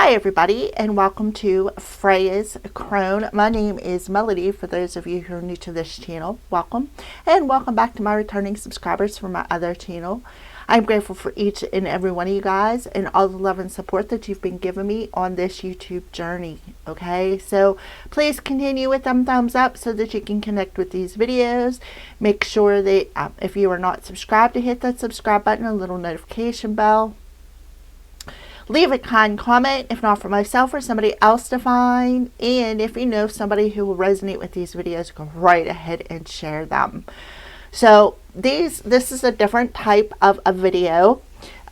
Hi everybody, and welcome to Freya's Crone. My name is Melody. For those of you who are new to this channel, welcome. And welcome back to my returning subscribers from my other channel. I'm grateful for each and every one of you guys and all the love and support that you've been giving me on this YouTube journey. Okay, so please continue with them thumbs up so that you can connect with these videos. Make sure that if you are not subscribed, to hit that subscribe button, a little notification bell. Leave a kind comment, if not for myself or somebody else to find. And if you know somebody who will resonate with these videos, go right ahead and share them. So this is a different type of a video.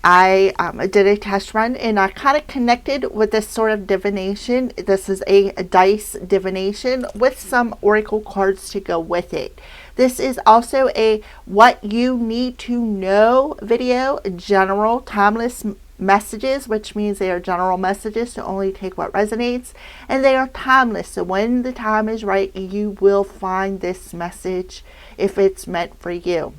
I did a test run and I kind of connected with this sort of divination. This is a dice divination with some oracle cards to go with it. This is also a what you need to know video, general, timeless messages, which means they are general messages, so only take what resonates, and they are timeless, so when the time is right you will find this message if it's meant for you.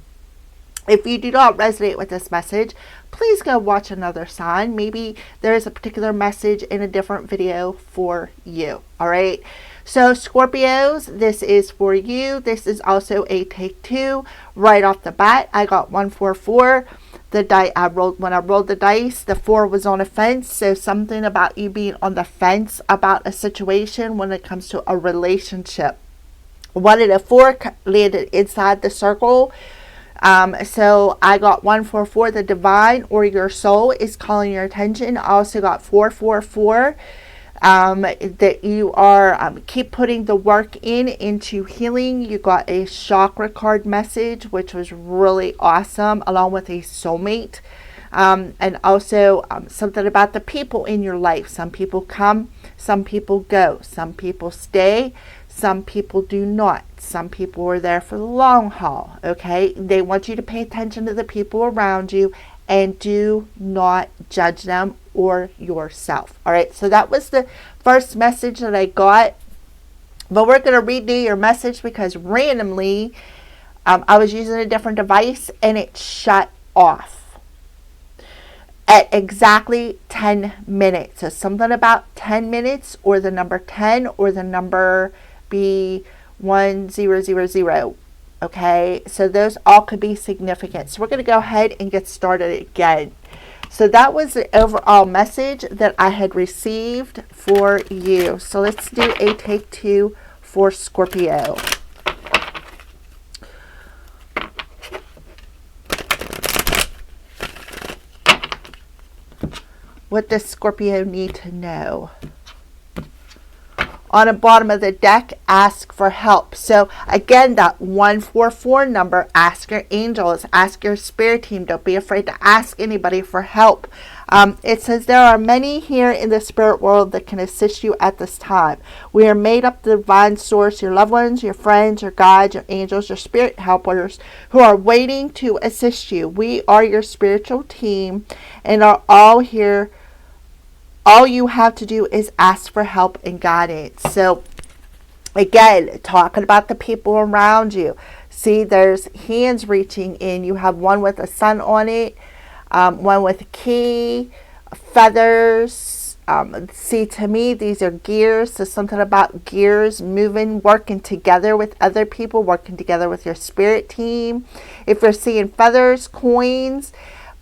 If you do not resonate with this message, please go watch another sign. Maybe there is a particular message in a different video for you. All right, so Scorpios, this is for you. This is also a take two. Right off the bat, I got 144. When I rolled the dice, the 4 was on a fence. So something about you being on the fence about a situation when it comes to a relationship. 1 and a 4 landed inside the circle. So I got 144. The divine or your soul is calling your attention. I also got 444. That you are keep putting the work into healing. You got a chakra card message, which was really awesome, along with a soulmate, and also something about the people in your life. Some people come, some people go, some people stay, some people do not. Some people are there for the long haul. Okay, they want you to pay attention to the people around you and do not judge them or yourself. All right, so that was the first message that I got, but we're going to redo your message because randomly I was using a different device and it shut off at exactly 10 minutes. So something about 10 minutes or the number 10 or the number B1000. Okay, so those all could be significant. So we're going to go ahead and get started again. So that was the overall message that I had received for you. So let's do a take two for Scorpio. What does Scorpio need to know? On the bottom of the deck, ask for help. So again, that 144 number, ask your angels, ask your spirit team. Don't be afraid to ask anybody for help. It says there are many here in the spirit world that can assist you at this time. We are made up the divine source, your loved ones, your friends, your guides, your angels, your spirit helpers who are waiting to assist you. We are your spiritual team and are all here. All you have to do is ask for help and guidance. So again, talking about the people around you. See, there's hands reaching in. You have one with a sun on it, one with a key, feathers. See, to me, these are gears. So something about gears moving, working together with other people, working together with your spirit team. If you're seeing feathers, coins,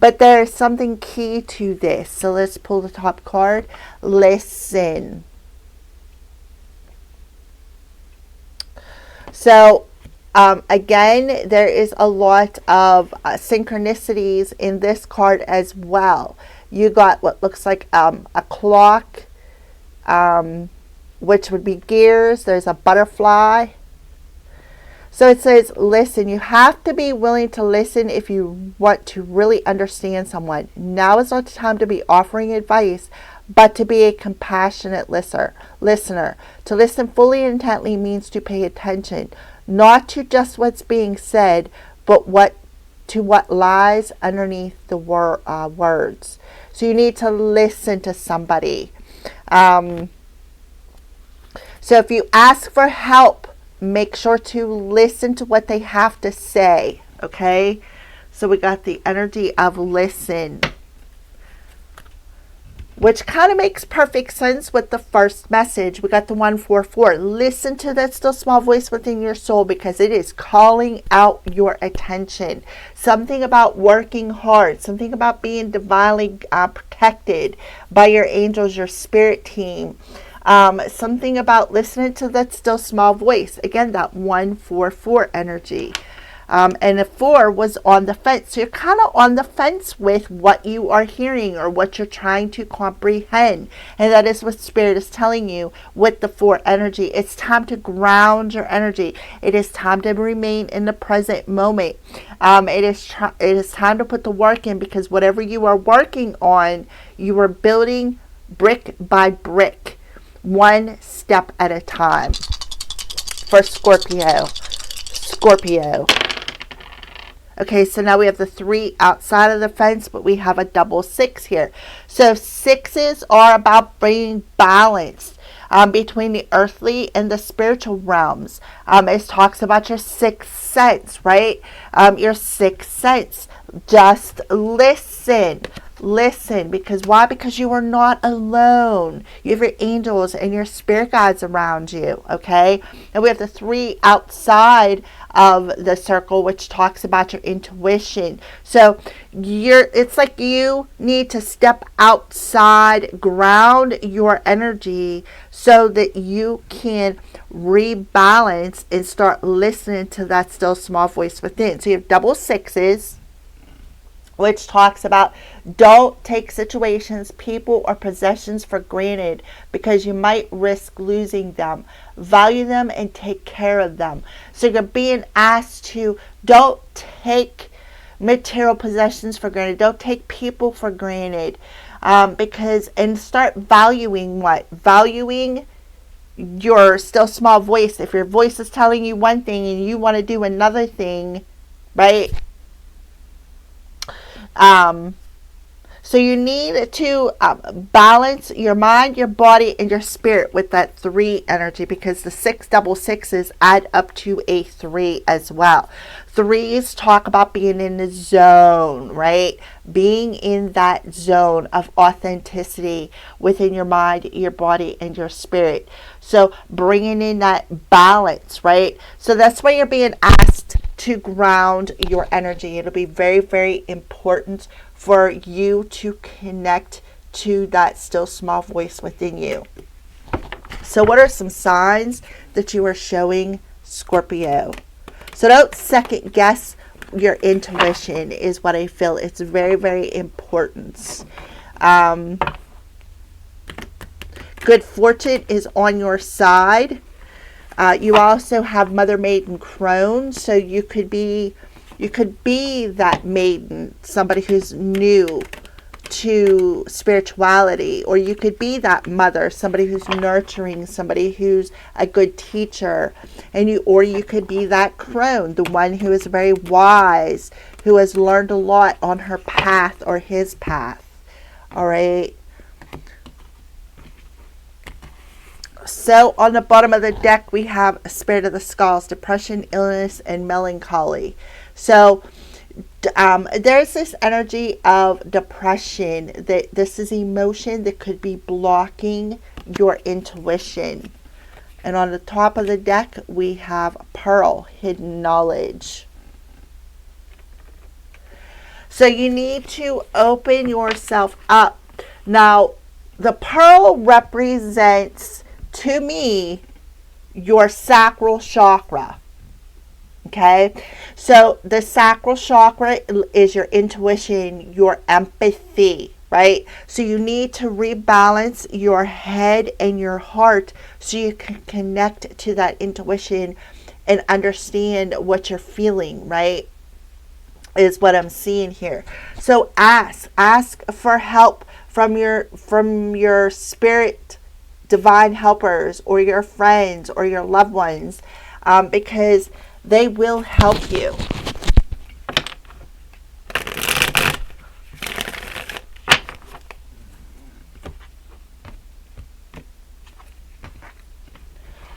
but there is something key to this. So let's pull the top card. Listen. So again, there is a lot of synchronicities in this card as well. You got what looks like a clock, which would be gears. There's a butterfly. So it says, listen. You have to be willing to listen if you want to really understand someone. Now is not the time to be offering advice, but to be a compassionate listener. To listen fully and intently means to pay attention, not to just what's being said, but what lies underneath the words. So you need to listen to somebody. So if you ask for help, make sure to listen to what they have to say. Okay, so we got the energy of listen. which kind of makes perfect sense with the first message. We got the 144. Listen to that still small voice within your soul, because it is calling out your attention. Something about working hard, something about being divinely protected by your angels, your spirit team. Something about listening to that still small voice. Again, that 144 energy. And the 4 was on the fence. So you're kind of on the fence with what you are hearing or what you're trying to comprehend. And that is what Spirit is telling you with the 4 energy. It's time to ground your energy. It is time to remain in the present moment. It is time to put the work in, because whatever you are working on, you are building brick by brick, one step at a time. For Scorpio. Okay, so now we have the 3 outside of the fence, but we have a double 6 here. So 6s are about bringing balance between the earthly and the spiritual realms. It talks about your 6th sense, right? Your 6th sense. Just listen. Listen. Because why? Because you are not alone. You have your angels and your spirit guides around you, okay? And we have the 3 outside of the circle, which talks about your intuition. So it's like you need to step outside, ground your energy so that you can rebalance and start listening to that still small voice within. So you have double 6s, which talks about don't take situations, people, or possessions for granted, because you might risk losing them. Value them and take care of them. So you're being asked to don't take material possessions for granted. Don't take people for granted. And start valuing what? Valuing your still small voice. If your voice is telling you one thing and you want to do another thing, right? So you need to balance your mind, your body, and your spirit with that 3 energy, because the 6 double 6s add up to a 3 as well. 3s talk about being in the zone, right? Being in that zone of authenticity within your mind, your body, and your spirit. So bringing in that balance, right? So that's why you're being asked to ground your energy. It'll be very, very important for you to connect to that still small voice within you. So what are some signs that you are showing, Scorpio? So don't second guess your intuition is what I feel. It's very, very important. Good fortune is on your side. You also have Mother Maiden Crone, so you could be that maiden, somebody who's new to spirituality, or you could be that mother, somebody who's nurturing, somebody who's a good teacher, or you could be that crone, the one who is very wise, who has learned a lot on her path or his path. All right. So on the bottom of the deck, we have a Spirit of the Skulls, depression, illness, and melancholy. So there's this energy of depression, that this is emotion that could be blocking your intuition. And on the top of the deck, we have Pearl, hidden knowledge. So you need to open yourself up. Now, the pearl represents, to me, your sacral chakra. Okay, so the sacral chakra is your intuition, your empathy, right? So you need to rebalance your head and your heart so you can connect to that intuition and understand what you're feeling, right? Is what I'm seeing here. So ask for help from your spirit, divine helpers, or your friends or your loved ones, because they will help you.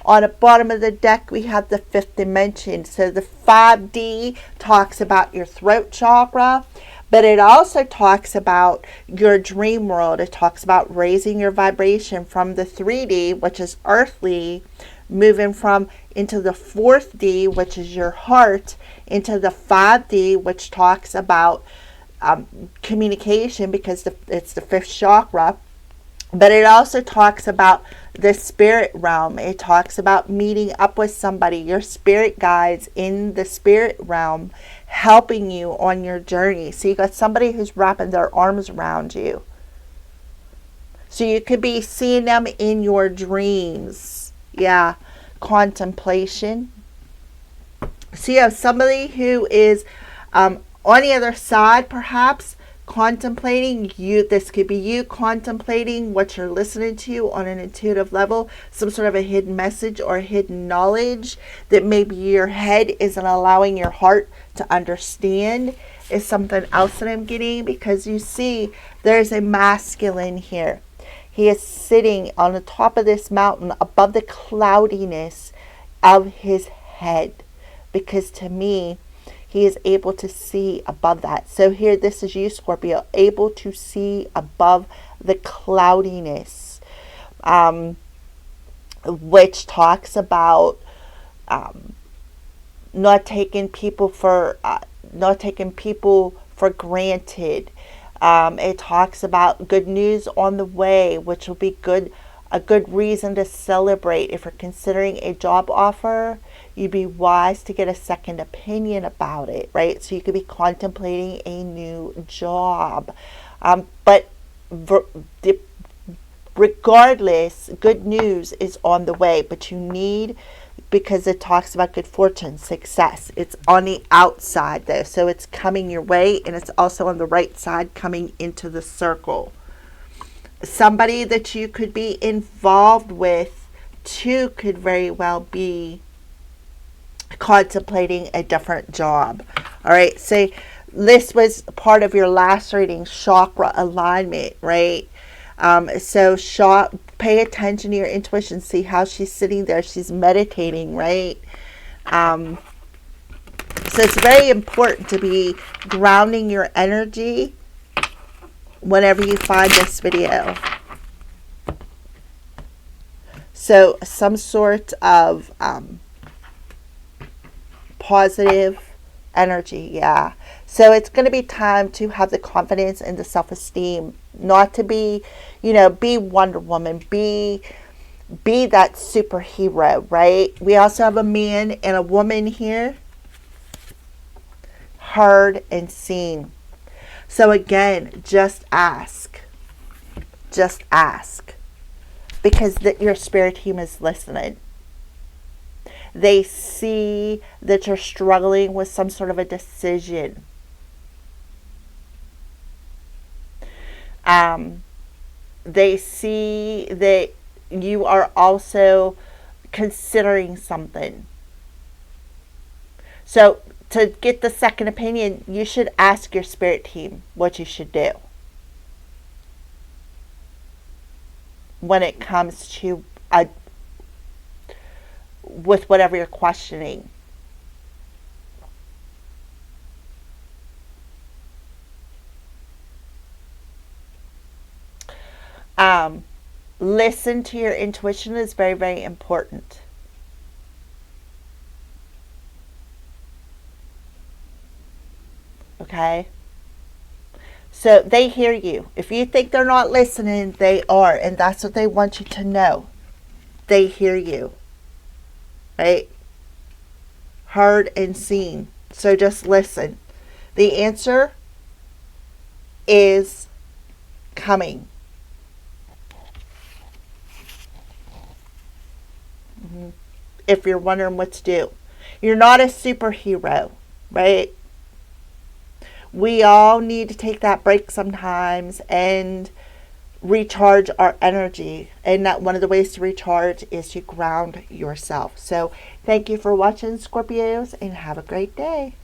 On the bottom of the deck, we have the 5th dimension. So the 5D talks about your throat chakra. But it also talks about your dream world. It talks about raising your vibration from the 3D, which is earthly, moving from into the 4th D, which is your heart, into the 5D, which talks about communication, because it's the 5th chakra. But it also talks about the spirit realm. It talks about meeting up with somebody, your spirit guides in the spirit realm, helping you on your journey. So you got somebody who's wrapping their arms around you. So you could be seeing them in your dreams. Yeah, contemplation. So you have somebody who is on the other side, perhaps, contemplating you. This could be you contemplating what you're listening to on an intuitive level, some sort of a hidden message or hidden knowledge that maybe your head isn't allowing your heart to understand, is something else that I'm getting, because you see there's a masculine here. He is sitting on the top of this mountain above the cloudiness of his head, because to me, he is able to see above that. So here, this is you, Scorpio, able to see above the cloudiness, which talks about not taking people for granted. It talks about good news on the way, which will be a good reason to celebrate. If you're considering a job offer, you'd be wise to get a second opinion about it, right? So you could be contemplating a new job. But regardless, good news is on the way. But you need, because it talks about good fortune, success. It's on the outside though. So it's coming your way, and it's also on the right side coming into the circle. Somebody that you could be involved with too could very well be contemplating a different job. All right, so this was part of your last reading, chakra alignment, right? So pay attention to your intuition. See how she's sitting there. She's meditating, right? So it's very important to be grounding your energy whenever you find this video. So some sort of positive energy, yeah. So it's going to be time to have the confidence and the self-esteem, not to be, be Wonder Woman, be that superhero, right? We also have a man and a woman here, heard and seen. So again, just ask, because your spirit team is listening. They see that you're struggling with some sort of a decision. They see that you are also considering something. So to get the second opinion, you should ask your spirit team what you should do when it comes to with whatever you're questioning. Listen to your intuition is very, very important. Okay? So they hear you. If you think they're not listening, they are. And that's what they want you to know. They hear you. Right? Heard and seen. So just listen. The answer is coming. If you're wondering what to do. You're not a superhero, right? We all need to take that break sometimes and recharge our energy. And that one of the ways to recharge is to ground yourself. So thank you for watching, Scorpios, and have a great day.